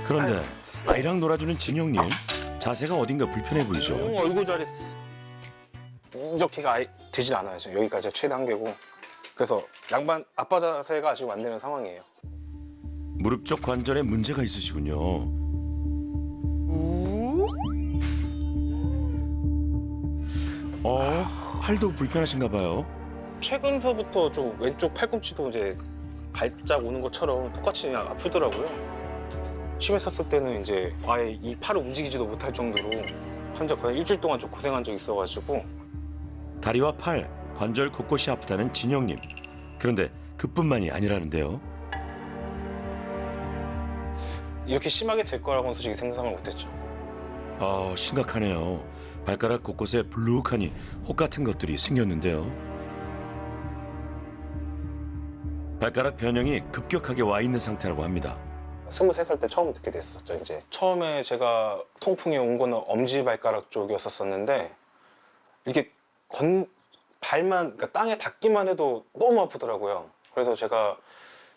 그런데 아이랑 놀아주는 진영님 자세가 어딘가 불편해 보이죠. 어이구 잘했어. 이렇게가 아예 되질 않아요. 지금 여기까지가 최대 한계고. 그래서 양반 아빠 자세가 지금 안 되는 상황이에요. 무릎 쪽 관절에 문제가 있으시군요. 팔도 불편하신가 봐요. 최근서부터 좀 왼쪽 팔꿈치도 이제 발작 오는 것처럼 똑같이 그냥 아프더라고요. 심했었을 때는 이제 아예 이 팔을 움직이지도 못할 정도로 혼자 거의 일주일 동안 좀 고생한 적이 있어가지고. 다리와 팔, 관절 곳곳이 아프다는 진영님. 그런데 그뿐만이 아니라는데요. 이렇게 심하게 될 거라고는 솔직히 생각을 못했죠. 심각하네요. 발가락 곳곳에 불룩하니 혹 같은 것들이 생겼는데요. 발가락 변형이 급격하게 와 있는 상태라고 합니다. 23살 때 처음 듣게 됐었죠. 이제 처음에 제가 통풍이 온 거는 엄지발가락 쪽이었었는데 이렇게 발만, 그러니까 땅에 닿기만 해도 너무 아프더라고요. 그래서 제가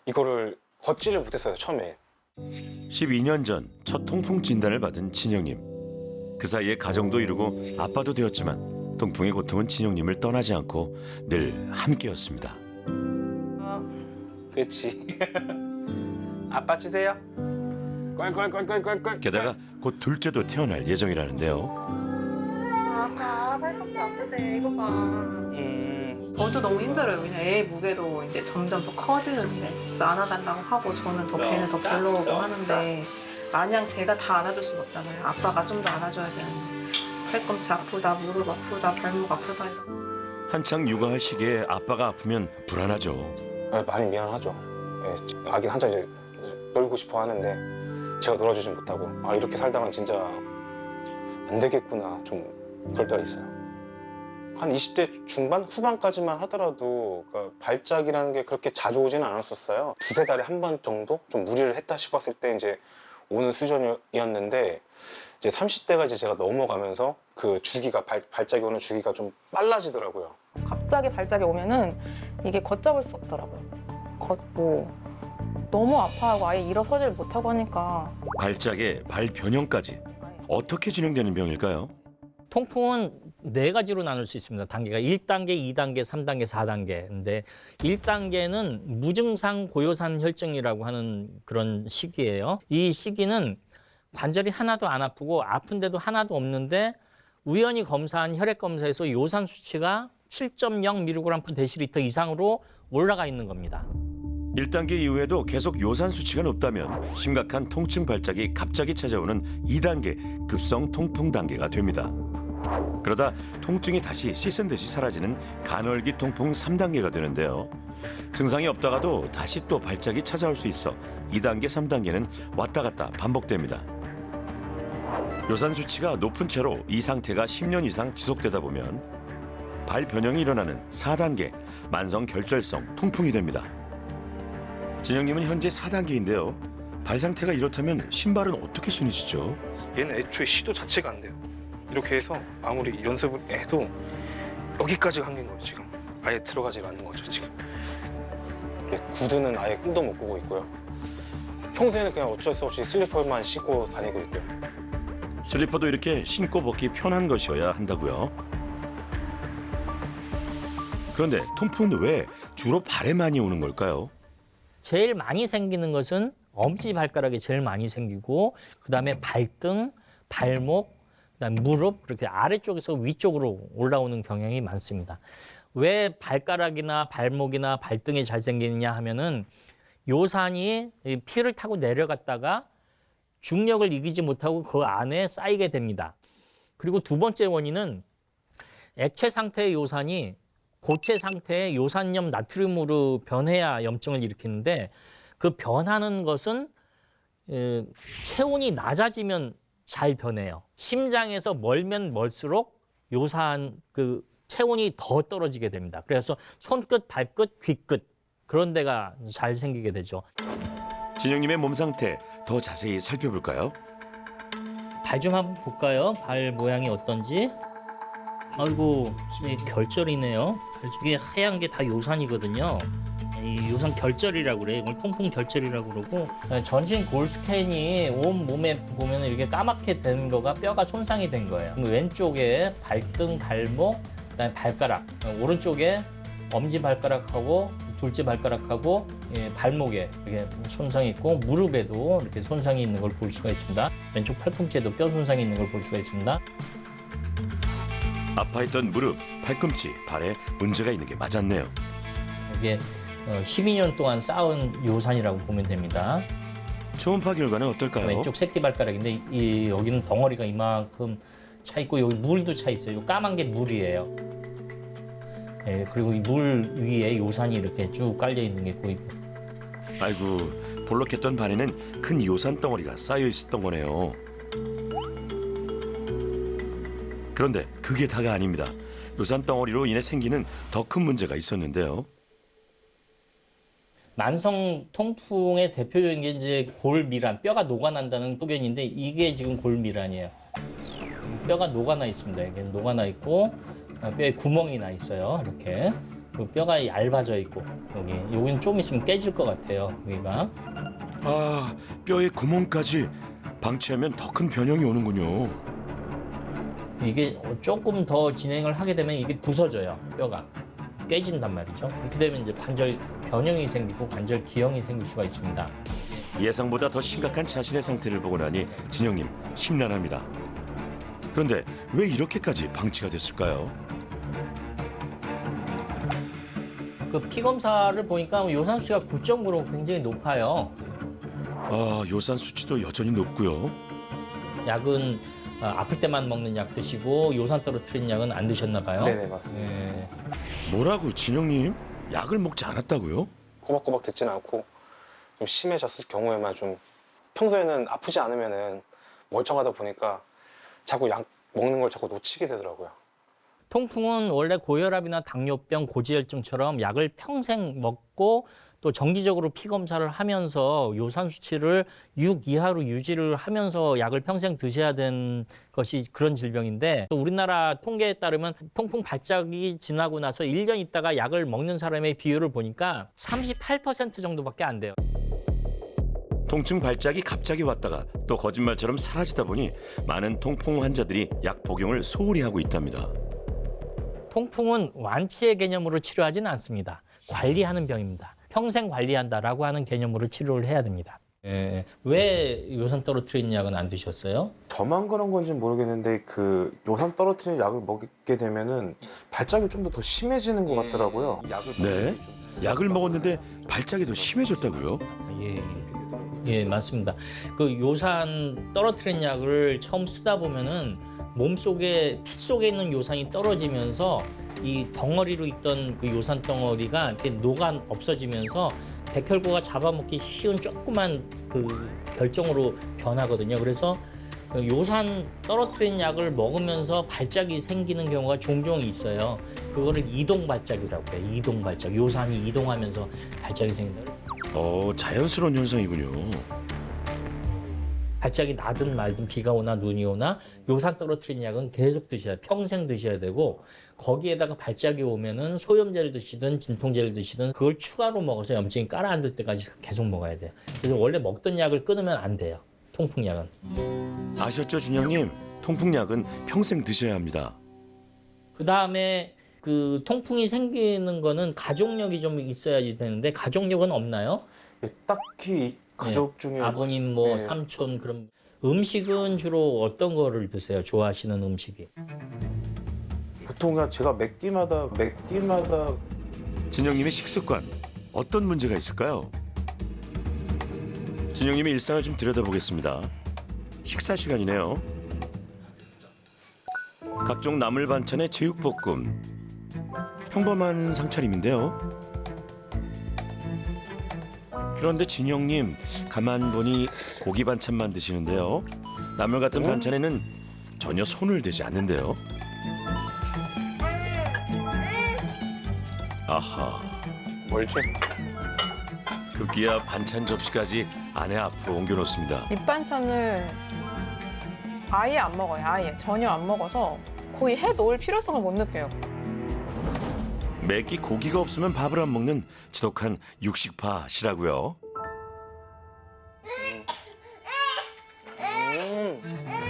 이거를 걷지를 못했어요, 처음에. 12년 전 첫 통풍 진단을 받은 진영님. 그 사이에 가정도 이루고 아빠도 되었지만 통풍의 고통은 진영님을 떠나지 않고 늘 함께였습니다. 그렇지. 아빠 주세요. 껄껄껄껄껄껄. 게다가 곧 둘째도 태어날 예정이라는데요. 아파 팔꿈치 아프대 이거 봐. 저도 너무 힘들어요. 왜냐 애 무게도 이제 점점 더 커지는데 그래서 안아달라고 하고 저는 더 배는 더 불러오고 하는데 마냥 제가 다 안아줄 수는 없잖아요. 아빠가 좀 더 안아줘야 되는데 팔꿈치 아프다, 무릎 아프다, 발목 아프다. 한창 육아할 시기에 아빠가 아프면 불안하죠. 네, 많이 미안하죠. 네, 아기 한창 이제 놀고 싶어 하는데 제가 놀아주지 못하고 이렇게 살다간 진짜 안 되겠구나 좀 그럴 때가 있어요. 한 20대 중반 후반까지만 하더라도 그러니까 발작이라는 게 그렇게 자주 오지는 않았었어요. 두세 달에 한 번 정도 좀 무리를 했다 싶었을 때 이제 오는 수준이었는데 이제 30대가 이제 제가 넘어가면서 그 주기가 발작이 오는 주기가 좀 빨라지더라고요. 갑자기 발작이 오면은 이게 걷잡을 수 없더라고요. 너무 아파하고 아예 일어서질 못하고 하니까. 발작에 발 변형까지 어떻게 진행되는 병일까요? 통풍은 네 가지로 나눌 수 있습니다. 단계가 1단계, 2단계, 3단계, 4단계. 근데 1단계는 무증상 고요산 혈증이라고 하는 그런 시기예요. 이 시기는 관절이 하나도 안 아프고 아픈데도 하나도 없는데 우연히 검사한 혈액 검사에서 요산 수치가 7.0mg/dL 이상으로 올라가 있는 겁니다. 1단계 이후에도 계속 요산 수치가 높다면 심각한 통증 발작이 갑자기 찾아오는 2단계 급성 통풍 단계가 됩니다. 그러다 통증이 다시 씻은 듯이 사라지는 간헐기 통풍 3단계가 되는데요. 증상이 없다가도 다시 또 발작이 찾아올 수 있어 2단계, 3단계는 왔다 갔다 반복됩니다. 요산 수치가 높은 채로 이 상태가 10년 이상 지속되다 보면 발 변형이 일어나는 4단계 만성 결절성 통풍이 됩니다. 진영님은 현재 4단계인데요. 발 상태가 이렇다면 신발은 어떻게 신으시죠? 얘는 애초에 시도 자체가 안 돼요. 이렇게 해서 아무리 연습을 해도 여기까지가 한계인 거예요, 지금. 아예 들어가지가 않는 거죠, 지금. 구두는 아예 꿈도 못 꾸고 있고요. 평소에는 그냥 어쩔 수 없이 슬리퍼만 신고 다니고 있고요. 슬리퍼도 이렇게 신고 벗기 편한 것이어야 한다고요. 그런데 통풍은 왜 주로 발에 많이 오는 걸까요? 제일 많이 생기는 것은 엄지발가락이 제일 많이 생기고 그다음에 발등, 발목, 그다음에 무릎 이렇게 아래쪽에서 위쪽으로 올라오는 경향이 많습니다. 왜 발가락이나 발목이나 발등이 잘 생기느냐 하면은 요산이 피를 타고 내려갔다가 중력을 이기지 못하고 그 안에 쌓이게 됩니다. 그리고 두 번째 원인은 액체 상태의 요산이 고체 상태의 요산염 나트륨으로 변해야 염증을 일으키는데 그 변하는 것은 체온이 낮아지면 잘 변해요. 심장에서 멀면 멀수록 요산 그 체온이 더 떨어지게 됩니다. 그래서 손끝, 발끝, 귀끝 그런 데가 잘 생기게 되죠. 진영님의 몸 상태 더 자세히 살펴볼까요? 발 좀 한번 볼까요? 발 모양이 어떤지. 아이고, 결절이네요. 이게 하얀 게 다 요산이거든요. 이 요산 결절이라고 그래. 이걸 통풍 결절이라고 그러고 전신 골 스캔이 온 몸에 보면 이렇게 까맣게 된 거가 뼈가 손상이 된 거예요. 왼쪽에 발등, 발목, 그다음에 발가락, 오른쪽에 엄지 발가락하고 둘째 발가락하고 발목에 이렇게 손상이 있고 무릎에도 이렇게 손상이 있는 걸 볼 수가 있습니다. 왼쪽 팔꿈치에도 뼈 손상이 있는 걸 볼 수가 있습니다. 아파했던 무릎, 팔꿈치, 발에 문제가 있는 게 맞았네요. 이게 12년 동안 쌓은 요산이라고 보면 됩니다. 초음파 결과는 어떨까요? 왼쪽 새끼발가락인데 여기는 덩어리가 이만큼 차 있고 여기 물도 차 있어요. 요 까만 게 물이에요. 예, 그리고 이 물 위에 요산이 이렇게 쭉 깔려 있는 게 보이고. 아이고, 볼록했던 발에는 큰 요산 덩어리가 쌓여 있었던 거네요. 그런데 그게 다가 아닙니다. 요산 덩어리로 인해 생기는 더 큰 문제가 있었는데요. 만성 통풍의 대표적인 게 이제 골밀환, 뼈가 녹아난다는 소견인데 이게 지금 골밀환이에요. 뼈가 녹아나 있습니다. 이게 녹아나 있고 뼈에 구멍이 나 있어요. 이렇게 뼈가 얇아져 있고 여기는 좀 있으면 깨질 것 같아요. 여기가. 아, 뼈에 구멍까지 방치하면 더 큰 변형이 오는군요. 이게 조금 더 진행을 하게 되면 이게 부서져요. 뼈가 깨진단 말이죠. 그렇게 되면 이제 관절 변형이 생기고 관절 기형이 생길 수가 있습니다. 예상보다 더 심각한 자신의 상태를 보고 나니 진영님 심란합니다. 그런데 왜 이렇게까지 방치가 됐을까요? 그 피 검사를 보니까 요산 수치가 9.9로 굉장히 높아요. 아, 요산 수치도 여전히 높고요. 약은 아플 때만 먹는 약 드시고 요산 떨어뜨린 약은 안 드셨나 봐요. 네네, 맞습니다. 예. 뭐라고 진영님? 약을 먹지 않았다고요? 꼬박꼬박 듣지는 않고 좀 심해졌을 경우에만 좀 평소에는 아프지 않으면은 멀쩡하다 보니까 자꾸 약 먹는 걸 자꾸 놓치게 되더라고요. 통풍은 원래 고혈압이나 당뇨병, 고지혈증처럼 약을 평생 먹고 또 정기적으로 피 검사를 하면서 요산 수치를 6 이하로 유지를 하면서 약을 평생 드셔야 되는 것이 그런 질병인데 또 우리나라 통계에 따르면 통풍 발작이 지나고 나서 1년 있다가 약을 먹는 사람의 비율을 보니까 38% 정도밖에 안 돼요. 통증 발작이 갑자기 왔다가 또 거짓말처럼 사라지다 보니 많은 통풍 환자들이 약 복용을 소홀히 하고 있답니다. 통풍은 완치의 개념으로 치료하지는 않습니다. 관리하는 병입니다. 평생 관리한다라고 하는 개념으로 치료를 해야 됩니다. 왜 요산 떨어뜨리는 약은 안 드셨어요? 저만 그런 건지는 모르겠는데 그 요산 떨어뜨리는 약을 먹게 되면은 발작이 좀 더 심해지는 것 같더라고요. 네? 약을 먹었는데 발작이 더 심해졌다고요? 예, 맞습니다. 그 요산 떨어뜨리는 약을 처음 쓰다 보면은 몸 속에 피 속에 있는 요산이 떨어지면서 이 덩어리로 있던 그 요산 덩어리가 이렇게 녹아 없어지면서 백혈구가 잡아먹기 쉬운 조그만 그 결정으로 변하거든요. 그래서 요산 떨어뜨리는 약을 먹으면서 발작이 생기는 경우가 종종 있어요. 그거를 이동 발작이라고 해요. 이동 발작. 요산이 이동하면서 발작이 생긴다. 자연스러운 현상이군요. 발작이 나든 말든 비가 오나 눈이 오나 요산 떨어뜨리는 약은 계속 드셔야 평생 드셔야 되고 거기에다가 발작이 오면은 소염제를 드시든 진통제를 드시든 그걸 추가로 먹어서 염증이 깔아앉을 때까지 계속 먹어야 돼요. 그래서 원래 먹던 약을 끊으면 안 돼요. 통풍약은. 아셨죠, 준영님? 통풍약은 평생 드셔야 합니다. 그다음에 그 통풍이 생기는 거는 가족력이 좀 있어야지 되는데 가족력은 없나요? 딱히 가족 중에 아버님, 뭐 네. 삼촌 그런 음식은 주로 어떤 거를 드세요? 좋아하시는 음식이? 보통 그냥 제가 몇 끼마다 진영님의 식습관 어떤 문제가 있을까요? 진영님의 일상을 좀 들여다보겠습니다. 식사 시간이네요. 각종 나물 반찬에 제육볶음. 평범한 상차림인데요. 그런데 진영님 가만 보니 고기 반찬만 드시는데요. 나물 같은 반찬에는 전혀 손을 대지 않는데요. 아하, 멀죠? 급기야 반찬 접시까지 아내 앞으로 옮겨놓습니다. 밑반찬을 아예 안 먹어요. 아예 전혀 안 먹어서 거의 해 놓을 필요성을 못 느껴요. 매끼 고기가 없으면 밥을 안 먹는 지독한 육식파시라고요.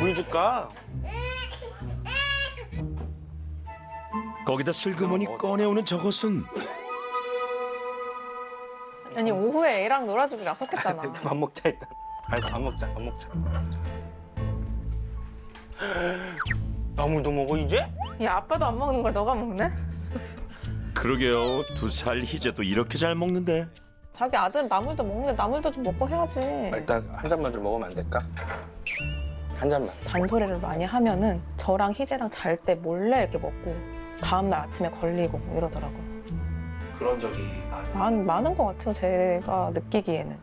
물 줄까? 거기다 슬그머니 꺼내오는 저것은 아니 오후에 애랑 놀아주기로 약속했잖아. 밥 먹자 일단. 알았어, 밥 먹자. 나물도 먹어 이제? 야 아빠도 안 먹는 걸 너가 먹네? 그러게요. 2살 희재도 이렇게 잘 먹는데. 자기 아들은 나물도 먹는데 나물도 좀 먹고 해야지. 일단 한 잔만 좀 먹으면 안 될까? 한 잔만. 잔소리를 많이 하면은 저랑 희재랑 잘 때 몰래 이렇게 먹고 다음날 아침에 걸리고 뭐 이러더라고요. 그런 적이 많은 것 같아요, 제가 느끼기에는.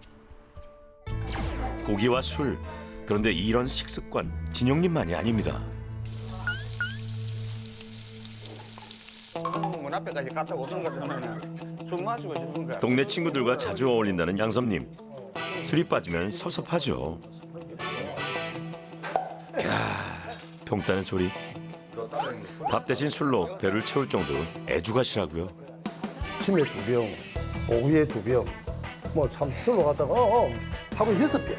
고기와 술. 그런데 이런 식습관 진영님만이 아닙니다. 문 앞에까지 갖다 오는 거잖아요. 술 마시고 싶은 거야. 동네 친구들과 자주 어울린다는 양섭님. 술이 빠지면 섭섭하죠. 야, 평 따는 소리. 밥 대신 술로 배를 채울 정도로 애주가시라고요. 아침에 2병, 오후에 2병, 뭐 참 술로 갔다가 하루 6병.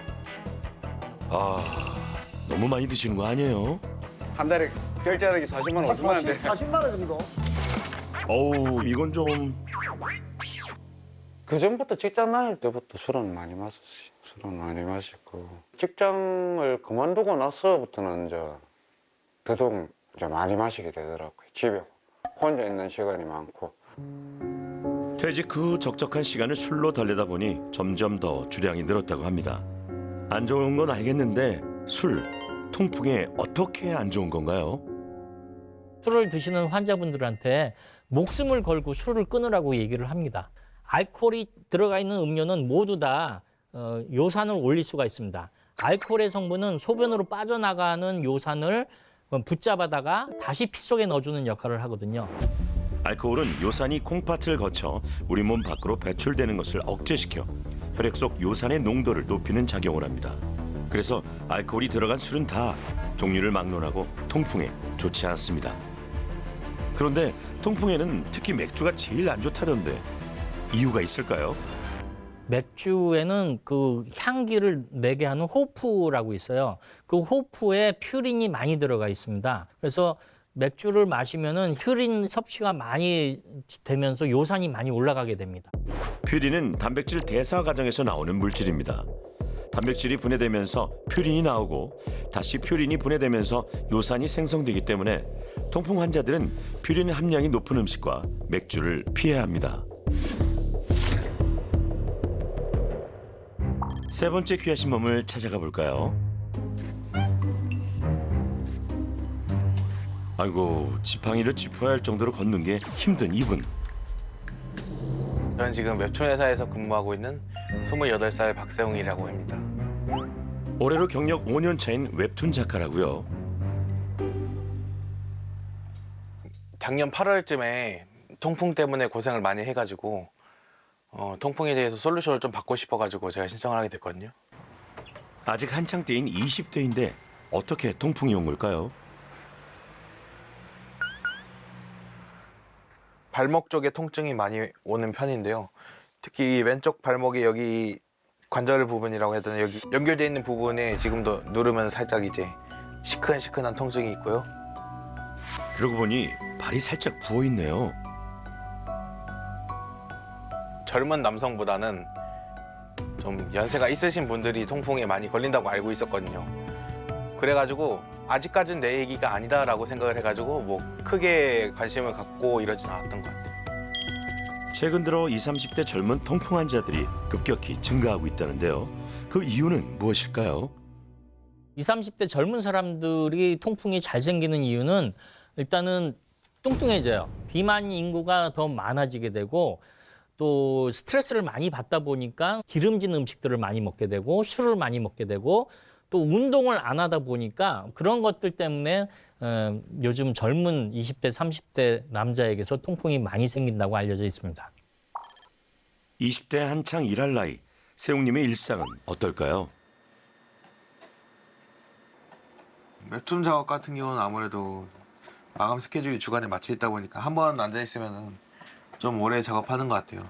아, 너무 많이 드시는 거 아니에요? 한 달에 결제하기 40만 원, 50만 원대. 40만 원 정도. 어우, 이건 좀... 그 전부터 직장 다닐 때부터 술은 많이 마셨어요. 술은 많이 마시고 직장을 그만두고 나서부터는 이제 더더욱 이제 많이 마시게 되더라고요. 집에 혼자 있는 시간이 많고. 퇴직 후 적적한 시간을 술로 달래다 보니 점점 더 주량이 늘었다고 합니다. 안 좋은 건 알겠는데 술, 통풍에 어떻게 안 좋은 건가요? 술을 드시는 환자분들한테 목숨을 걸고 술을 끊으라고 얘기를 합니다. 알코올이 들어가 있는 음료는 모두 다 요산을 올릴 수가 있습니다. 알코올의 성분은 소변으로 빠져나가는 요산을 붙잡아다가 다시 피 속에 넣어주는 역할을 하거든요. 알코올은 요산이 콩팥을 거쳐 우리 몸 밖으로 배출되는 것을 억제시켜 혈액 속 요산의 농도를 높이는 작용을 합니다. 그래서 알코올이 들어간 술은 다 종류를 막론하고 통풍에 좋지 않습니다. 그런데 통풍에는 특히 맥주가 제일 안 좋다던데 이유가 있을까요? 맥주에는 그 향기를 내게 하는 호프라고 있어요. 그 호프에 퓨린이 많이 들어가 있습니다. 그래서 맥주를 마시면은 퓨린 섭취가 많이 되면서 요산이 많이 올라가게 됩니다. 퓨린은 단백질 대사 과정에서 나오는 물질입니다. 단백질이 분해되면서 퓨린이 나오고 다시 퓨린이 분해되면서 요산이 생성되기 때문에 통풍 환자들은 퓨린 함량이 높은 음식과 맥주를 피해야 합니다. 세 번째 귀하신 몸을 찾아가 볼까요? 아이고, 지팡이를 짚어야 할 정도로 걷는 게 힘든 이분. 저는 지금 웹툰 회사에서 근무하고 있는 28살 박세웅이라고 합니다. 올해로 경력 5년 차인 웹툰 작가라고요. 작년 8월쯤에 통풍 때문에 고생을 많이 해가지고 통풍에 대해서 솔루션을 좀 받고 싶어가지고 제가 신청을 하게 됐거든요. 아직 한창 때인 20대인데 어떻게 통풍이 온 걸까요? 발목 쪽에 통증이 많이 오는 편인데요. 특히 이 왼쪽 발목에 여기 관절 부분이라고 해야 되나, 여기 연결되어 있는 부분에 지금도 누르면 살짝 이제 시큰시큰한 통증이 있고요. 그러고 보니 발이 살짝 부어 있네요. 젊은 남성보다는 좀 연세가 있으신 분들이 통풍에 많이 걸린다고 알고 있었거든요. 그래가지고 아직까지는 내 얘기가 아니다라고 생각을 해가지고 뭐 크게 관심을 갖고 이러진 않았던 것 같아요. 최근 들어 20, 30대 젊은 통풍 환자들이 급격히 증가하고 있다는데요. 그 이유는 무엇일까요? 20, 30대 젊은 사람들이 통풍이 잘 생기는 이유는 일단은 뚱뚱해져요. 비만 인구가 더 많아지게 되고 또 스트레스를 많이 받다 보니까 기름진 음식들을 많이 먹게 되고 술을 많이 먹게 되고 또 운동을 안 하다 보니까 그런 것들 때문에 요즘 젊은 20대, 30대 남자에게서 통풍이 많이 생긴다고 알려져 있습니다. 20대 한창 일할 나이, 세웅님의 일상은 어떨까요? 웹툰 작업 같은 경우는 아무래도 마감 스케줄이 주간에 맞춰 있다 보니까 한 번 앉아 있으면은 좀 오래 작업하는 것 같아요.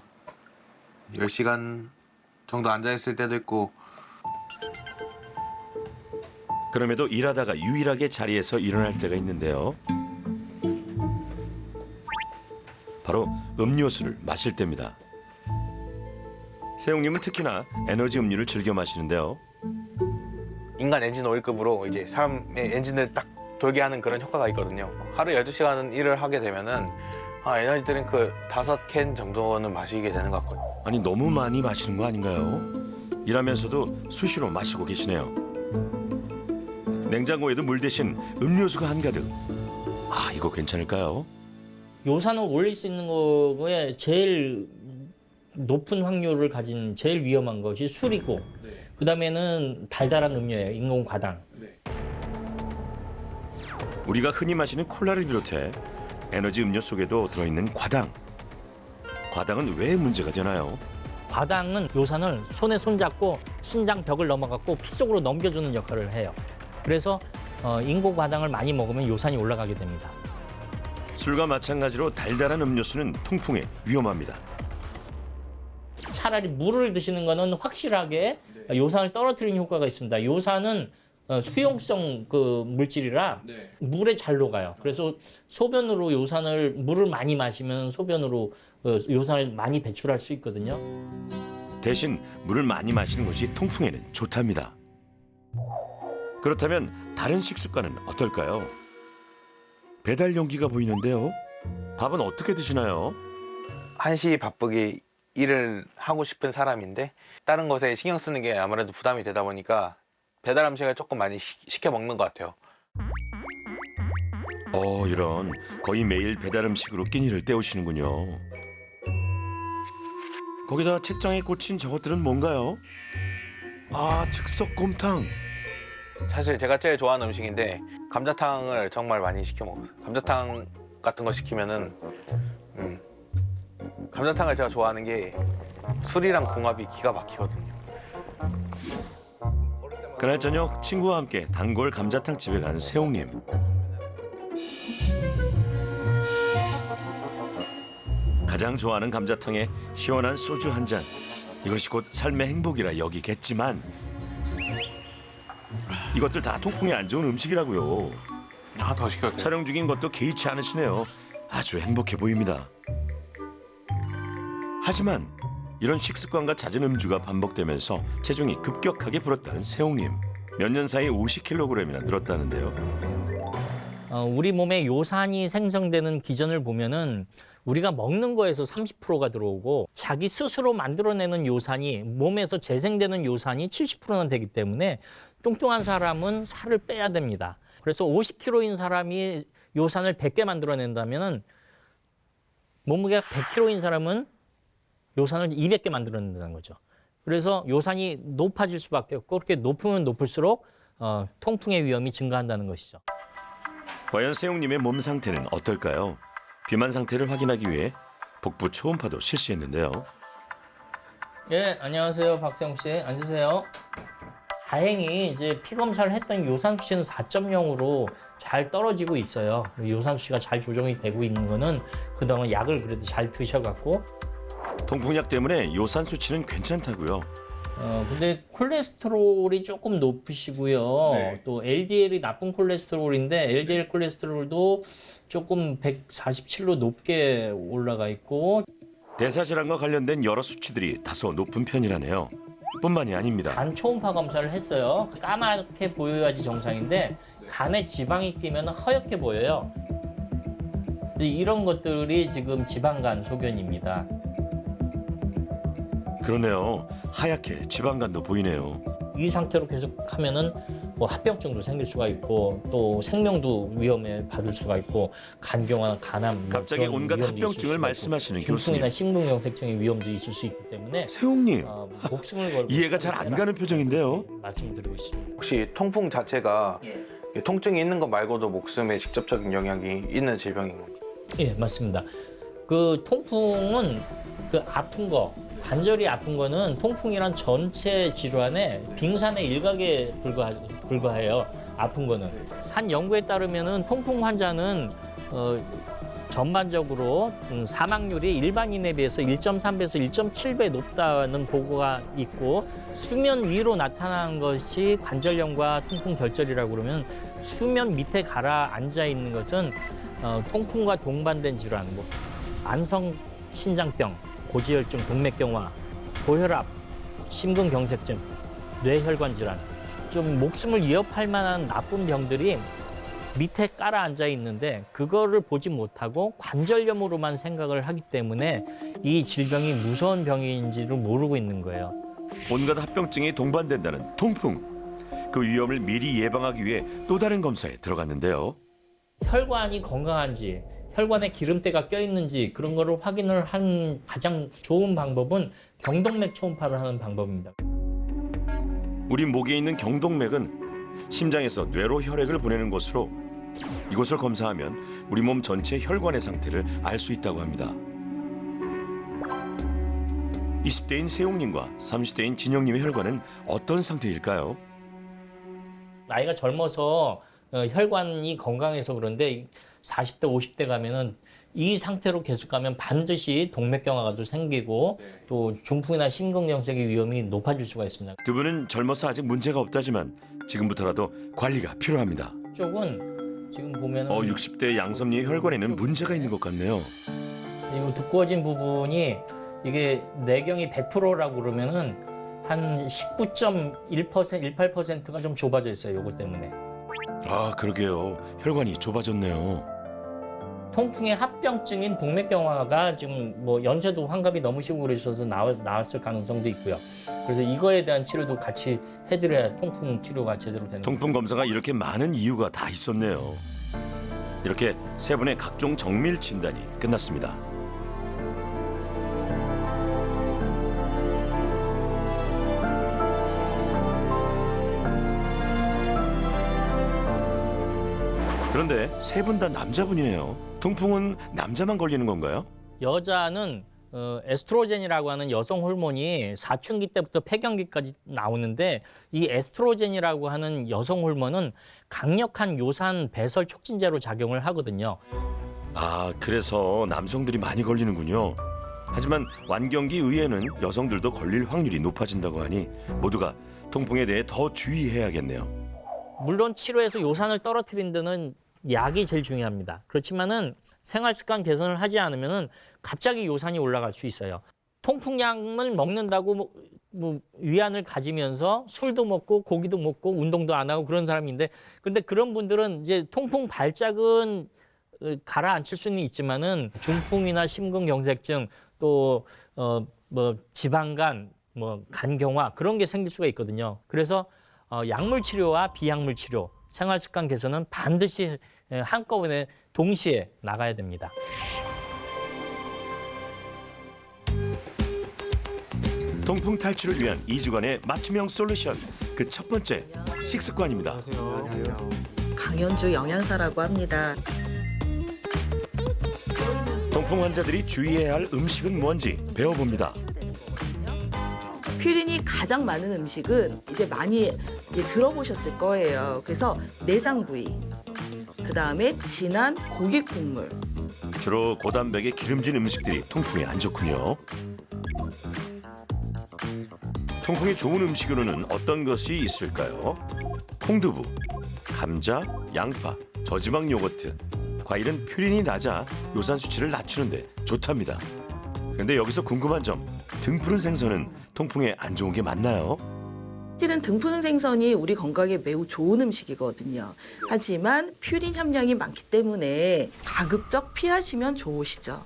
10시간 정도 앉아있을 때도 있고. 그럼에도 일하다가 유일하게 자리에서 일어날 때가 있는데요. 바로 음료수를 마실 때입니다. 세용님은 특히나 에너지 음료를 즐겨 마시는데요. 인간 엔진 오일급으로 이제 사람의 엔진을 딱 돌게 하는 그런 효과가 있거든요. 하루 12시간 일을 하게 되면은 에너지 드링크 5캔 정도는 마시게 되는 것 같거든요. 아니 너무 많이 마시는 거 아닌가요? 일하면서도 수시로 마시고 계시네요. 냉장고에도 물 대신 음료수가 한가득. 아 이거 괜찮을까요? 요산을 올릴 수 있는 거에 제일 높은 확률을 가진 제일 위험한 것이 술이고 그다음에는 달달한 음료예요. 인공 과당. 우리가 흔히 마시는 콜라를 비롯해 에너지 음료 속에도 들어있는 과당. 과당은 왜 문제가 되나요? 과당은 요산을 손에 손잡고 신장 벽을 넘어갔고 피 속으로 넘겨주는 역할을 해요. 그래서 인공 과당을 많이 먹으면 요산이 올라가게 됩니다. 술과 마찬가지로 달달한 음료수는 통풍에 위험합니다. 차라리 물을 드시는 거는 확실하게 요산을 떨어뜨리는 효과가 있습니다. 요산은 수용성 그 물질이라 물에 잘 녹아요. 그래서 소변으로 물을 많이 마시면 소변으로 요산을 많이 배출할 수 있거든요. 대신 물을 많이 마시는 것이 통풍에는 좋답니다. 그렇다면 다른 식습관은 어떨까요? 배달 용기가 보이는데요. 밥은 어떻게 드시나요? 한시 바쁘게 일을 하고 싶은 사람인데 다른 것에 신경 쓰는 게 아무래도 부담이 되다 보니까 배달 음식을 조금 많이 시켜 먹는 것 같아요. 이런 거의 매일 배달 음식으로 끼니를 때우시는군요. 거기다 책장에 꽂힌 저것들은 뭔가요? 아, 즉석곰탕. 사실 제가 제일 좋아하는 음식인데 감자탕을 정말 많이 시켜 먹어요. 감자탕 같은 거 시키면은 감자탕을 제가 좋아하는 게 술이랑 궁합이 기가 막히거든요. 그날 저녁 친구와 함께 단골 감자탕 집에 간 세용님. 가장 좋아하는 감자탕에 시원한 소주 한 잔. 이것이 곧 삶의 행복이라 여기겠지만 이것들 다 통풍에 안 좋은 음식이라고요. 하나 더 시켜도 돼요? 촬영 중인 것도 개의치 않으시네요. 아주 행복해 보입니다. 하지만 이런 식습관과 잦은 음주가 반복되면서 체중이 급격하게 불었다는 세용님. 몇 년 사이 50kg이나 늘었다는데요. 우리 몸에 요산이 생성되는 기전을 보면은 우리가 먹는 거에서 30%가 들어오고 자기 스스로 만들어내는 요산이 몸에서 재생되는 요산이 70%나 되기 때문에 뚱뚱한 사람은 살을 빼야 됩니다. 그래서 50kg인 사람이 요산을 100개 만들어낸다면은 몸무게가 100kg인 사람은 요산을 200개 만들어낸다는 거죠. 그래서 요산이 높아질 수밖에 없고 그렇게 높으면 높을수록 통풍의 위험이 증가한다는 것이죠. 과연 세용님의 몸 상태는 어떨까요? 비만 상태를 확인하기 위해 복부 초음파도 실시했는데요. 예, 안녕하세요. 박세웅 씨. 앉으세요. 다행히 이제 피 검사를 했더니 요산 수치는 4.0으로 잘 떨어지고 있어요. 요산 수치가 잘 조정이 되고 있는 거는 그동안 약을 그래도 잘 드셔갖고. 통풍약 때문에 요산 수치는 괜찮다고요. 근데 콜레스테롤이 조금 높으시고요. 네. 또 LDL이 나쁜 콜레스테롤인데 LDL 콜레스테롤도 조금 147로 높게 올라가 있고 대사질환과 관련된 여러 수치들이 다소 높은 편이라네요. 뿐만이 아닙니다. 간 초음파 검사를 했어요. 까맣게 보여야지 정상인데 간에 지방이 끼면 허옇게 보여요. 이런 것들이 지금 지방간 소견입니다. 그러네요. 하얗게 지방간도 보이네요. 이 상태로 계속 하면은 뭐 합병증도 생길 수가 있고 또 생명도 위험에 받을 수가 있고 간경화, 간암 갑자기 그런 온갖 위험도 있을 합병증을 수가 말씀하시는 있고, 중풍이나 교수님. 심근경색증의 위험도 있을 수 있기 때문에 세용님, 목숨을 걸고 이해가 잘 안 가는 표정인데요. 말씀을 드리고 있습니다. 혹시 통풍 자체가 통증이 있는 것 말고도 목숨에 직접적인 영향이 있는 질병인 건가요? 예, 맞습니다. 그 통풍은 그 아픈 거, 관절이 아픈 거는 통풍이란 전체 질환의 빙산의 일각에 불과해요. 아픈 거는. 한 연구에 따르면은 통풍 환자는 전반적으로 사망률이 일반인에 비해서 1.3배에서 1.7배 높다는 보고가 있고 수면 위로 나타나는 것이 관절염과 통풍 결절이라고 그러면 수면 밑에 가라앉아 있는 것은 통풍과 동반된 질환, 뭐 만성 신장병, 고지혈증, 동맥경화, 고혈압, 심근경색증, 뇌혈관 질환, 좀 목숨을 위협할 만한 나쁜 병들이 밑에 깔아앉아 있는데 그거를 보지 못하고 관절염으로만 생각을 하기 때문에 이 질병이 무서운 병인지를 모르고 있는 거예요. 온갖 합병증이 동반된다는 통풍. 그 위험을 미리 예방하기 위해 또 다른 검사에 들어갔는데요. 혈관이 건강한지, 혈관에 기름때가 껴있는지 그런 거를 확인을 한 가장 좋은 방법은 경동맥 초음파를 하는 방법입니다. 우리 목에 있는 경동맥은 심장에서 뇌로 혈액을 보내는 곳으로 이곳을 검사하면 우리 몸 전체 혈관의 상태를 알 수 있다고 합니다. 20대인 세용님과 30대인 진영님의 혈관은 어떤 상태일까요? 나이가 젊어서 혈관이 건강해서 그런데 40대, 50대 가면은 이 상태로 계속 가면 반드시 동맥경화가 또 생기고 또 중풍이나 심근경색의 위험이 높아질 수가 있습니다. 두 분은 젊어서 아직 문제가 없다지만 지금부터라도 관리가 필요합니다. 이쪽은 지금 보면은 60대 양섭리의 혈관에는 문제가 있는 것 같네요. 이 두꺼워진 부분이 이게 내경이 100%라고 그러면은 한 19.1%, 18%가 좀 좁아져 있어요. 요거 때문에. 아, 그러게요. 혈관이 좁아졌네요. 통풍의 합병증인 동맥경화가 지금 뭐 연세도 환갑이 넘으시고 그러셔서 나왔을 가능성도 있고요. 그래서 이거에 대한 치료도 같이 해드려야 통풍 치료가 제대로 되는 거예요. 통풍 검사가 이렇게 많은 이유가 다 있었네요. 이렇게 세 분의 각종 정밀 진단이 끝났습니다. 그런데 세 분 다 남자분이네요. 통풍은 남자만 걸리는 건가요? 여자는 에스트로겐이라고 하는 여성 호르몬이 사춘기 때부터 폐경기까지 나오는데 이 에스트로겐이라고 하는 여성 호르몬은 강력한 요산 배설 촉진제로 작용을 하거든요. 아, 그래서 남성들이 많이 걸리는군요. 하지만 완경기 이후에는 여성들도 걸릴 확률이 높아진다고 하니 모두가 통풍에 대해 더 주의해야겠네요. 물론 치료해서 요산을 떨어뜨리는 데는 약이 제일 중요합니다. 그렇지만은 생활 습관 개선을 하지 않으면은 갑자기 요산이 올라갈 수 있어요. 통풍약을 먹는다고 뭐 위안을 가지면서 술도 먹고 고기도 먹고 운동도 안 하고 그런 사람인데, 근데 그런 분들은 이제 통풍 발작은 가라앉힐 수는 있지만은 중풍이나 심근경색증 또 뭐 지방간, 뭐 간경화 그런 게 생길 수가 있거든요. 그래서 약물 치료와 비약물 치료, 생활 습관 개선은 반드시 한꺼번에 동시에 나가야 됩니다. 통풍 탈출을 위한 2주간의 맞춤형 솔루션. 그 첫 번째, 식습관입니다. 강현주 영양사라고 합니다. 통풍 환자들이 주의해야 할 음식은 뭔지 배워봅니다. 퓨린이 가장 많은 음식은 이제 많이 들어보셨을 거예요. 그래서 내장 부위, 그 다음에 진한 고기 국물. 주로 고단백의 기름진 음식들이 통풍에 안 좋군요. 통풍에 좋은 음식으로는 어떤 것이 있을까요? 콩두부, 감자, 양파, 저지방 요거트. 과일은 퓨린이 낮아 요산 수치를 낮추는데 좋답니다. 그런데 여기서 궁금한 점, 등푸른 생선은 통풍에 안 좋은 게 맞나요? 실은 등푸른 생선이 우리 건강에 매우 좋은 음식이거든요. 하지만 퓨린 함량이 많기 때문에 가급적 피하시면 좋으시죠.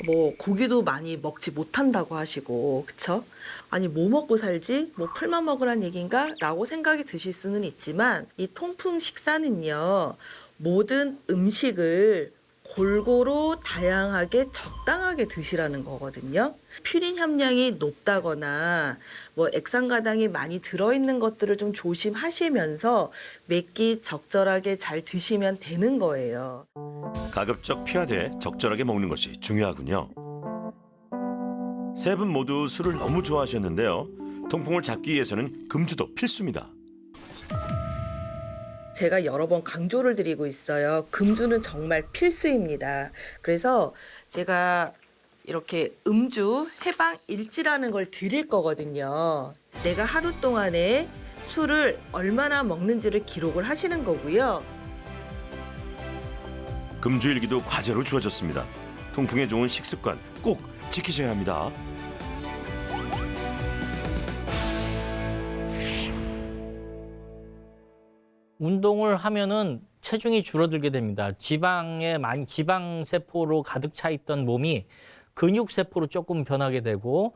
뭐 고기도 많이 먹지 못한다고 하시고, 그쵸? 아니 뭐 먹고 살지? 뭐 풀만 먹으란 얘기인가? 라고 생각이 드실 수는 있지만 이 통풍 식사는요, 모든 음식을 골고루 다양하게 적당하게 드시라는 거거든요. 퓨린 함량이 높다거나 뭐 액상가당이 많이 들어있는 것들을 좀 조심하시면서 몇 끼 적절하게 잘 드시면 되는 거예요. 가급적 피하되 적절하게 먹는 것이 중요하군요. 세 분 모두 술을 너무 좋아하셨는데요. 통풍을 잡기 위해서는 금주도 필수입니다. 제가 여러 번 강조를 드리고 있어요. 금주는 정말 필수입니다. 그래서 제가 이렇게 음주 해방 일지라는 걸 드릴 거거든요. 내가 하루 동안에 술을 얼마나 먹는지를 기록을 하시는 거고요. 금주일기도 과제로 주어졌습니다. 통풍에 좋은 식습관 꼭 지키셔야 합니다. 운동을 하면은 체중이 줄어들게 됩니다. 지방 세포로 가득 차 있던 몸이 근육 세포로 조금 변하게 되고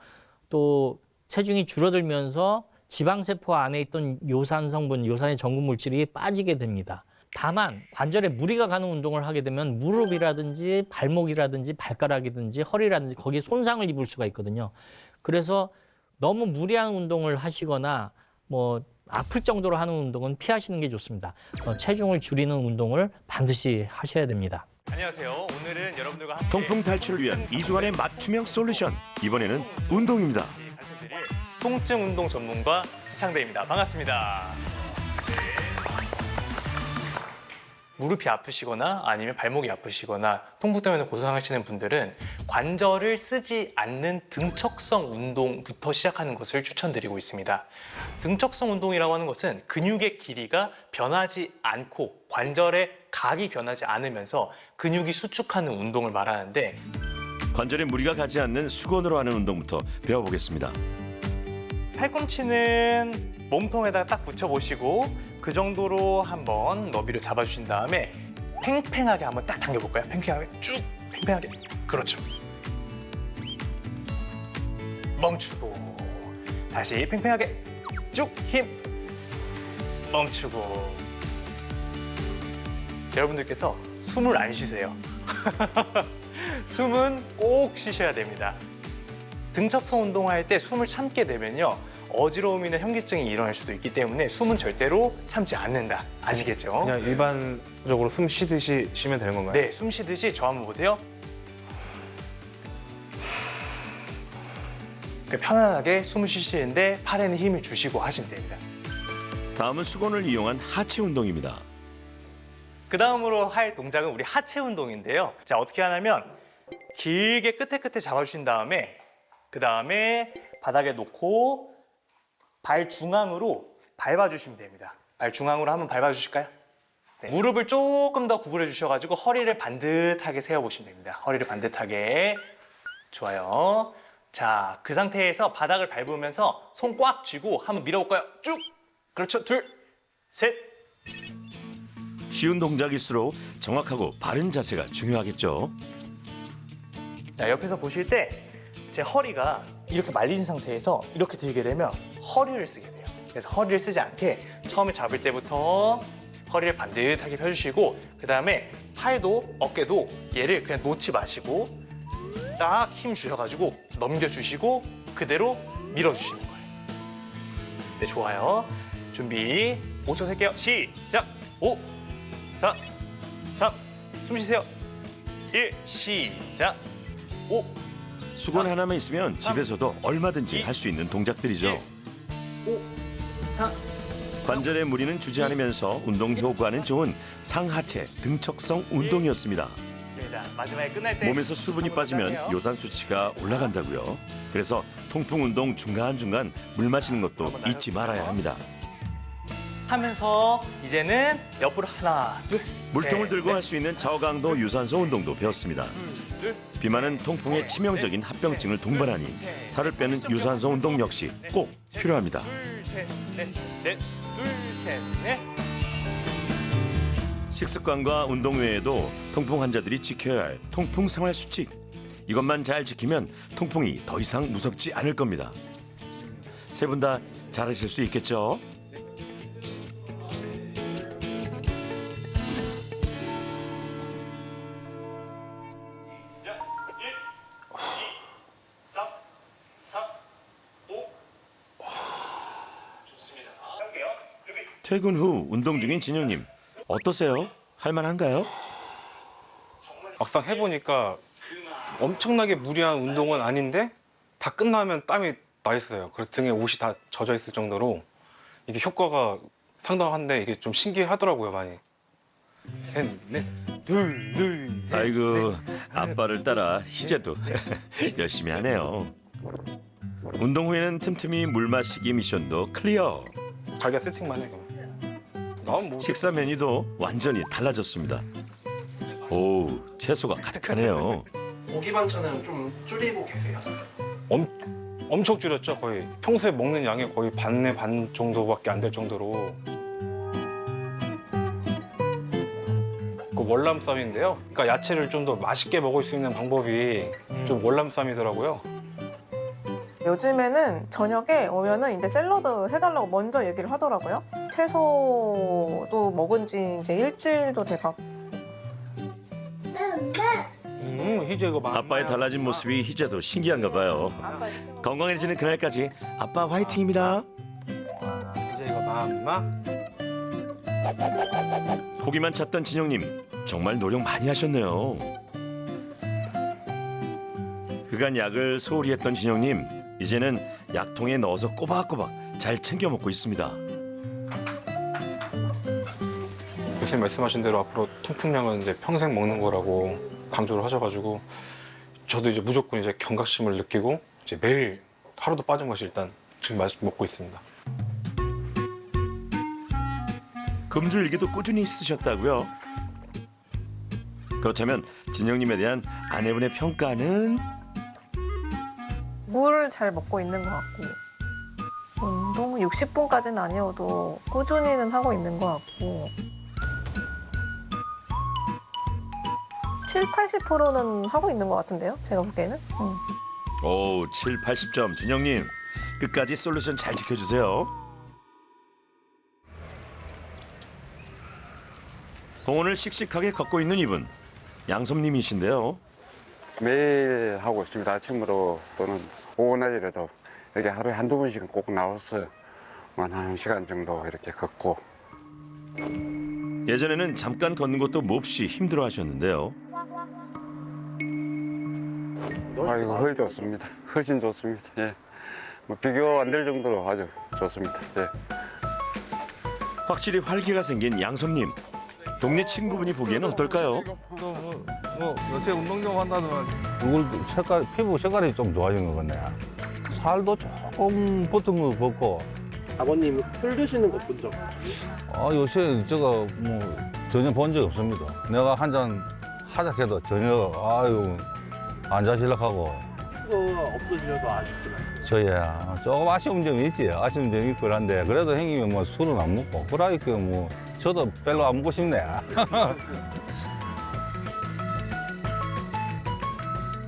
또 체중이 줄어들면서 지방 세포 안에 있던 요산 성분, 요산의 전구 물질이 빠지게 됩니다. 다만 관절에 무리가 가는 운동을 하게 되면 무릎이라든지 발목이라든지 발가락이든지 허리라든지 거기에 손상을 입을 수가 있거든요. 그래서 너무 무리한 운동을 하시거나 뭐 아플 정도로 하는 운동은 피하시는 게 좋습니다. 체중을 줄이는 운동을 반드시 하셔야 됩니다. 안녕하세요. 오늘은 여러분들과 함께 통풍 탈출을 위한 이주환의 맞춤형 솔루션. 이번에는 운동입니다. 가르쳐드릴 통증 운동 전문가 시창대입니다. 반갑습니다. 무릎이 아프시거나 아니면 발목이 아프시거나 통풍 때문에 고생하시는 분들은 관절을 쓰지 않는 등척성 운동부터 시작하는 것을 추천드리고 있습니다. 등척성 운동이라고 하는 것은 근육의 길이가 변하지 않고 관절의 각이 변하지 않으면서 근육이 수축하는 운동을 말하는데 관절에 무리가 가지 않는 수건으로 하는 운동부터 배워보겠습니다. 팔꿈치는 몸통에다가 딱 붙여보시고 그 정도로 한번 너비를 잡아주신 다음에 팽팽하게 한번 딱 당겨볼까요? 팽팽하게 쭉 팽팽하게. 그렇죠. 멈추고 다시 팽팽하게 쭉 힘 멈추고. 여러분들께서 숨을 안 쉬세요. 숨은 꼭 쉬셔야 됩니다. 등척성 운동할 때 숨을 참게 되면요 어지러움이나 현기증이 일어날 수도 있기 때문에 숨은 절대로 참지 않는다. 아시겠죠? 그냥 일반적으로 숨 쉬듯이 쉬면 되는 건가요? 네, 숨 쉬듯이 저 한번 보세요. 편안하게 숨을 쉬시는데 팔에는 힘을 주시고 하시면 됩니다. 다음은 수건을 이용한 하체 운동입니다. 그 다음으로 할 동작은 우리 하체 운동인데요. 자, 어떻게 하냐면 길게 끝에 잡아주신 다음에 그 다음에 바닥에 놓고 발 중앙으로 밟아주시면 됩니다. 발 중앙으로 한번 밟아주실까요? 네. 무릎을 조금 더 구부려 주셔가지고 허리를 반듯하게 세워보시면 됩니다. 허리를 반듯하게. 좋아요. 자, 그 상태에서 바닥을 밟으면서 손 꽉 쥐고 한번 밀어볼까요? 쭉. 그렇죠. 둘, 셋. 쉬운 동작일수록 정확하고 바른 자세가 중요하겠죠. 자, 옆에서 보실 때 제 허리가 이렇게 말린 상태에서 이렇게 들게 되면 허리를 쓰게 돼요. 그래서 허리를 쓰지 않게 처음에 잡을 때부터 허리를 반듯하게 펴주시고 그 다음에 팔도 어깨도 얘를 그냥 놓지 마시고 딱 힘 주셔가지고 넘겨주시고 그대로 밀어주시는 거예요. 네, 좋아요. 준비 5초 셀게요. 시작. 5, 4, 3, 숨 쉬세요. 1, 시작. 5, 수건 하나만 있으면 집에서도 얼마든지 할 수 있는 동작들이죠. 5, 4, 관절에 무리는 주지 않으면서 운동 효과는 좋은 상하체 등척성 운동이었습니다. 마지막에 끝날 때 몸에서 수분이 빠지면 요산 수치가 올라간다고요. 그래서 통풍 운동 중간중간 물 마시는 것도 잊지 말아야 합니다. 하면서 이제는 옆으로 하나, 둘, 물통을 셋, 들고 넷. 할 수 있는 저강도 유산소 운동도 배웠습니다. 비만은 통풍에 치명적인 합병증을 동반하니 살을 빼는 유산소 운동 역시 꼭 필요합니다. 둘, 셋, 넷, 넷, 둘, 셋, 넷. 식습관과 운동 외에도 통풍 환자들이 지켜야 할 통풍 생활 수칙. 이것만 잘 지키면 통풍이 더 이상 무섭지 않을 겁니다. 세 분 다 잘하실 수 있겠죠? 퇴근 후 운동 중인 진영님 어떠세요? 할만한가요? 막상 해보니까 엄청나게 무리한 운동은 아닌데 다 끝나면 땀이 나 있어요. 그래서 등에 옷이 다 젖어 있을 정도로 이게 효과가 상당한데 이게 좀 신기하더라고요, 많이. 셋, 넷, 둘, 셋. 아이고 아빠를 따라 희재도 열심히 하네요. 운동 후에는 틈틈이 물 마시기 미션도 클리어. 자기가 세팅만 해. 그럼. 난 뭐. 식사 메뉴도 완전히 달라졌습니다. 오 채소가 가득하네요. 고기 반찬은 좀 줄이고 계세요? 엄청 줄였죠, 거의. 평소에 먹는 양의 거의 반의 반 정도밖에 안 될 정도로. 그 월남쌈인데요. 그러니까 야채를 좀 더 맛있게 먹을 수 있는 방법이 좀 월남쌈이더라고요. 요즘에는 저녁에 오면은 이제 샐러드 해달라고 먼저 얘기를 하더라고요. 채소도 먹은 지 이제 일주일도 돼가고. 희재 이거 아빠의 달라진 모습이 희재도 신기한가 봐요. 건강해지는 그날까지 아빠 화이팅입니다. 희재 이거 맘마. 고기만 찾던 진영님 정말 노력 많이 하셨네요. 그간 약을 소홀히 했던 진영님 이제는 약통에 넣어서 꼬박꼬박 잘 챙겨 먹고 있습니다. 교수님 말씀하신 대로 앞으로 통풍약은 이제 평생 먹는 거라고 강조를 하셔가지고 저도 이제 무조건 이제 경각심을 느끼고 이제 매일 하루도 빠짐없이 일단 지금 먹고 있습니다. 금주일기도 꾸준히 쓰셨다고요? 그렇다면 진영님에 대한 아내분의 평가는? 물을 잘 먹고 있는 것 같고 운동 60분까지는 아니어도 꾸준히는 하고 있는 것 같고 70~80%는 하고 있는 것 같은데요? 제가 보기에는. 오, 7, 80점 진영님 끝까지 솔루션 잘 지켜주세요. 공원을 씩씩하게 걷고 있는 이분 양섭님이신데요. 매일 하고 있습니다. 아침으로 또는 오후날이라도 이렇게 하루에 한두 번씩은 꼭 나와서 한 1시간 정도 이렇게 걷고. 예전에는 잠깐 걷는 것도 몹시 힘들어 하셨는데요. 아이고, 훨 좋습니다. 훨씬 좋습니다. 예. 뭐 비교 안 될 정도로 아주 좋습니다. 예. 확실히 활기가 생긴 양섭님. 동네 친구분이 보기에는 어떨까요? 요새 운동 좀 한다더만 얼굴 색깔, 피부 색깔이 좀 좋아진 것 같네. 살도 조금 붙은 거 같고. 아버님 술 드시는 거 본 적 있어요? 아, 요새 제가 뭐 전혀 본 적 없습니다. 내가 한 잔 하자 해도 전혀 아유 안 자실락하고. 그거 없어지셔서 아쉽지만. 저야 조금 아쉬운 점이 있지. 아쉬운 점이 있고 한데 그래도 형님이 뭐 술은 안 먹고 그러니까 뭐 저도 별로 안 먹고 싶네.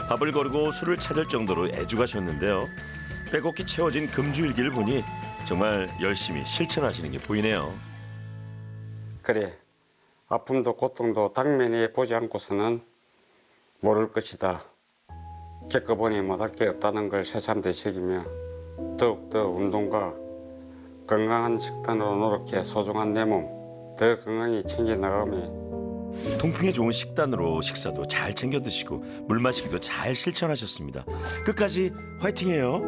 밥을 거르고 술을 찾을 정도로 애주가셨는데요. 빼곡히 채워진 금주일기를 보니 정말 열심히 실천하시는 게 보이네요. 그래, 아픔도 고통도 당면에 보지 않고서는 모를 것이다. 겪어보니 못할 게 없다는 걸 새삼 새기며 더욱더 운동과 건강한 식단으로 노력해 소중한 내 몸 더 건강히 챙겨나가며 통풍에 좋은 식단으로 식사도 잘 챙겨 드시고 물 마시기도 잘 실천하셨습니다. 끝까지 화이팅해요.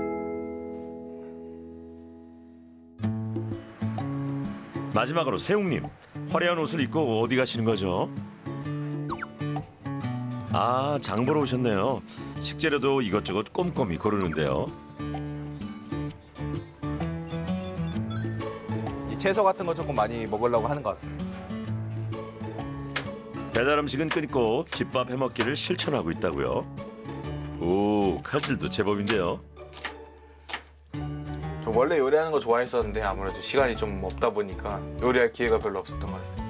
마지막으로 세웅님, 화려한 옷을 입고 어디 가시는 거죠? 아, 장 보러 오셨네요. 식재료도 이것저것 꼼꼼히 고르는데요. 이 채소 같은 거 조금 많이 먹으려고 하는 것 같습니다. 배달 음식은 끊고 집밥 해먹기를 실천하고 있다고요. 오, 칼질도 제법인데요. 저 원래 요리하는 거 좋아했었는데 아무래도 시간이 좀 없다 보니까 요리할 기회가 별로 없었던 것 같습니다.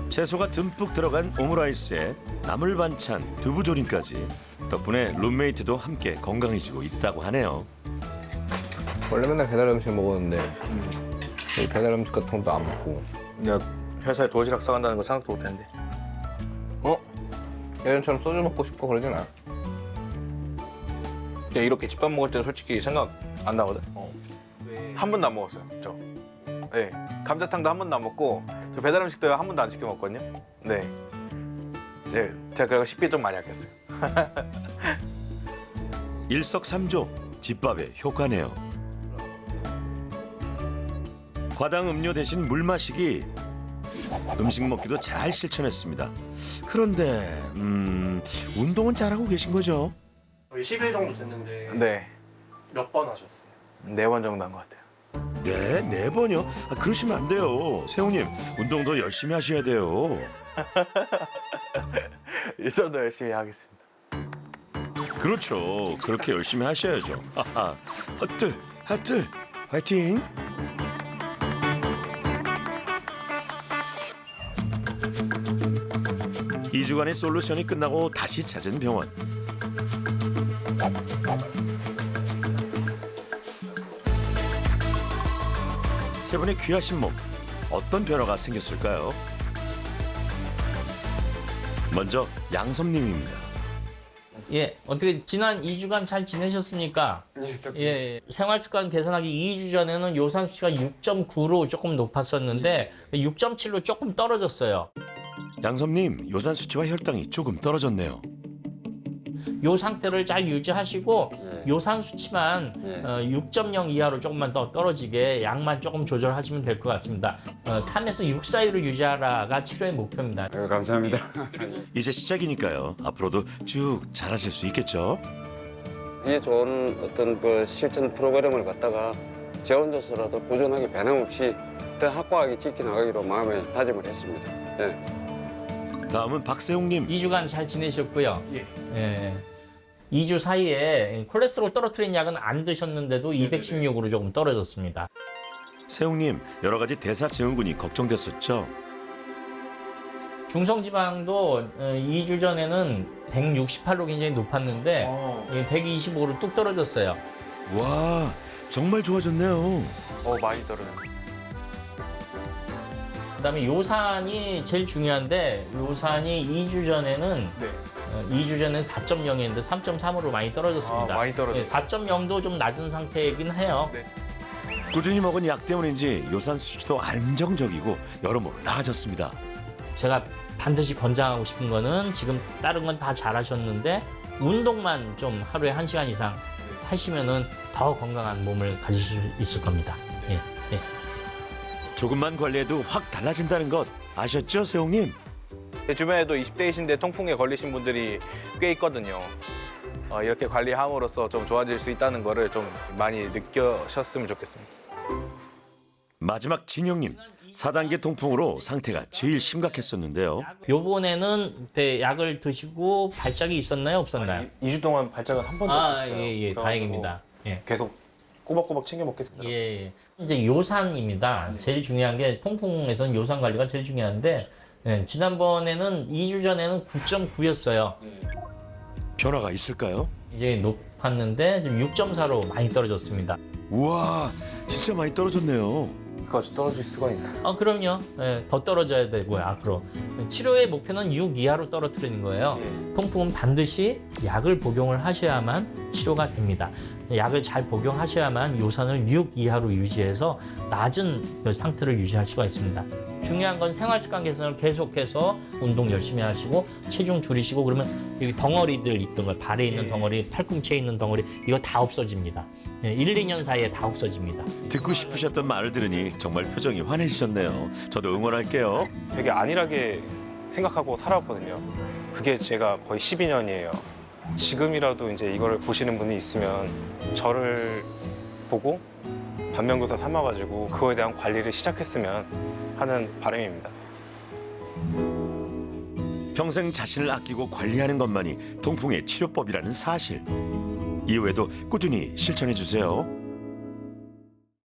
채소가 듬뿍 들어간 오므라이스에 나물 반찬, 두부조림까지 덕분에 룸메이트도 함께 건강해지고 있다고 하네요. 원래 맨날 배달 음식 먹었는데 이 배달 음식 같은 것도 안 먹고. 내가 회사에 도시락 싸간다는 거 생각도 못했는데. 예전처럼 소주 먹고 싶고 그러진 않아. 근데 이렇게 집밥 먹을 때는 솔직히 생각 안 나거든. 한 번도 안 먹었어요. 저. 네. 감자탕도 한 번도 안 먹고 저 배달 음식도 한 번도 안 시켜 먹거든요. 네. 이제 제가 그거 식비 좀 많이 아꼈어요. 일석삼조 집밥의 효과네요. 과당 음료 대신 물 마시기. 음식 먹기도 잘 실천했습니다. 그런데 운동은 잘하고 계신 거죠? 거의 10일 정도 됐는데 네, 몇 번 하셨어요? 4번 정도 한 것 같아요. 네, 4번이요? 그러시면 안 돼요. 세웅님, 운동도 열심히 하셔야 돼요. 이 정도 열심히 하겠습니다. 그렇죠. 그렇게 열심히 하셔야죠. 하하. 핫들, 화이팅! 이 주간의 솔루션이 끝나고 다시 찾은 병원. 세 분의 귀하신 몸, 어떤 변화가 생겼을까요? 먼저 양섭님입니다. 예, 어떻게 지난 2주간 잘 지내셨습니까? 예, 생활 습관 개선하기 2주 전에는 요산 수치가 6.9로 조금 높았었는데 6.7로 조금 떨어졌어요. 양섭님, 요산 수치와 혈당이 조금 떨어졌네요. 요 상태를 잘 유지하시고 요산 수치만 6.0 이하로 조금만 더 떨어지게 약만 조금 조절하시면 될 것 같습니다. 3에서 6 사이를 유지하라가 치료의 목표입니다. 감사합니다. 이제 시작이니까요. 앞으로도 쭉 잘하실 수 있겠죠? 이 좋은 어떤 그 실천 프로그램을 갖다가 제 혼자서라도 꾸준하게 변함없이 더 확고하게 지켜나가기로 마음에 다짐을 했습니다. 예. 다음은 박세웅님. 2주간 잘 지내셨고요. 예. 2주 사이에 콜레스테롤 떨어뜨린 약은 안 드셨는데도 216으로 조금 떨어졌습니다. 세웅님, 여러 가지 대사증후군이 걱정됐었죠? 중성지방도 2주 전에는 168로 굉장히 높았는데 125로 뚝 떨어졌어요. 와, 정말 좋아졌네요. 많이 떨어졌네요. 그다음에 요산이 제일 중요한데 요산이 2주 전에는 4.0이었는데 3.3으로 많이 떨어졌습니다. 많이 떨어졌어요. 4.0도 좀 낮은 상태이긴 해요. 꾸준히 먹은 약 때문인지 요산 수치도 안정적이고 여러모로 나아졌습니다. 제가 반드시 권장하고 싶은 거는 지금 다른 건 다 잘하셨는데 운동만 좀 하루에 1시간 이상 하시면은 더 건강한 몸을 가지실 수 있을 겁니다. 예. 조금만 관리해도 확 달라진다는 것 아셨죠, 세웅님? 제 주변에도 20대이신데 통풍에 걸리신 분들이 꽤 있거든요. 이렇게 관리함으로써 좀 좋아질 수 있다는 거를 좀 많이 느끼셨으면 좋겠습니다. 마지막 진영님, 4단계 통풍으로 상태가 제일 심각했었는데요. 요번에는 그때 약을 드시고 발작이 있었나요, 없었나요? 2주 동안 발작은 한 번도 없었어요. 예, 다행입니다. 예. 계속 꼬박꼬박 챙겨 먹겠습니다. 예. 이제 요산입니다. 제일 중요한 게 통풍에서는 요산 관리가 제일 중요한데 지난번에는 2주 전에는 9.9였어요. 변화가 있을까요? 이제 높았는데 지금 6.4로 많이 떨어졌습니다. 우와, 진짜 많이 떨어졌네요. 여기까지 떨어질 수가 있나? 그럼요. 더 떨어져야 되고요, 앞으로. 치료의 목표는 6 이하로 떨어뜨리는 거예요. 통풍은 반드시 약을 복용을 하셔야만 치료가 됩니다. 약을 잘 복용하셔야만 요산을 6 이하로 유지해서 낮은 상태를 유지할 수가 있습니다. 중요한 건 생활습관 개선을 계속해서 운동 열심히 하시고 체중 줄이시고 그러면 여기 덩어리들 있던 거, 발에 있는 덩어리, 팔꿈치에 있는 덩어리 이거 다 없어집니다. 1, 2년 사이에 다 없어집니다. 듣고 싶으셨던 말을 들으니 정말 표정이 환해지셨네요. 저도 응원할게요. 되게 안일하게 생각하고 살아왔거든요. 그게 제가 거의 12년이에요. 지금이라도 이제 이거를 보시는 분이 있으면 저를 보고 반면교사 삼아가지고 그거에 대한 관리를 시작했으면 하는 바람입니다. 평생 자신을 아끼고 관리하는 것만이 통풍의 치료법이라는 사실. 이후에도 꾸준히 실천해 주세요.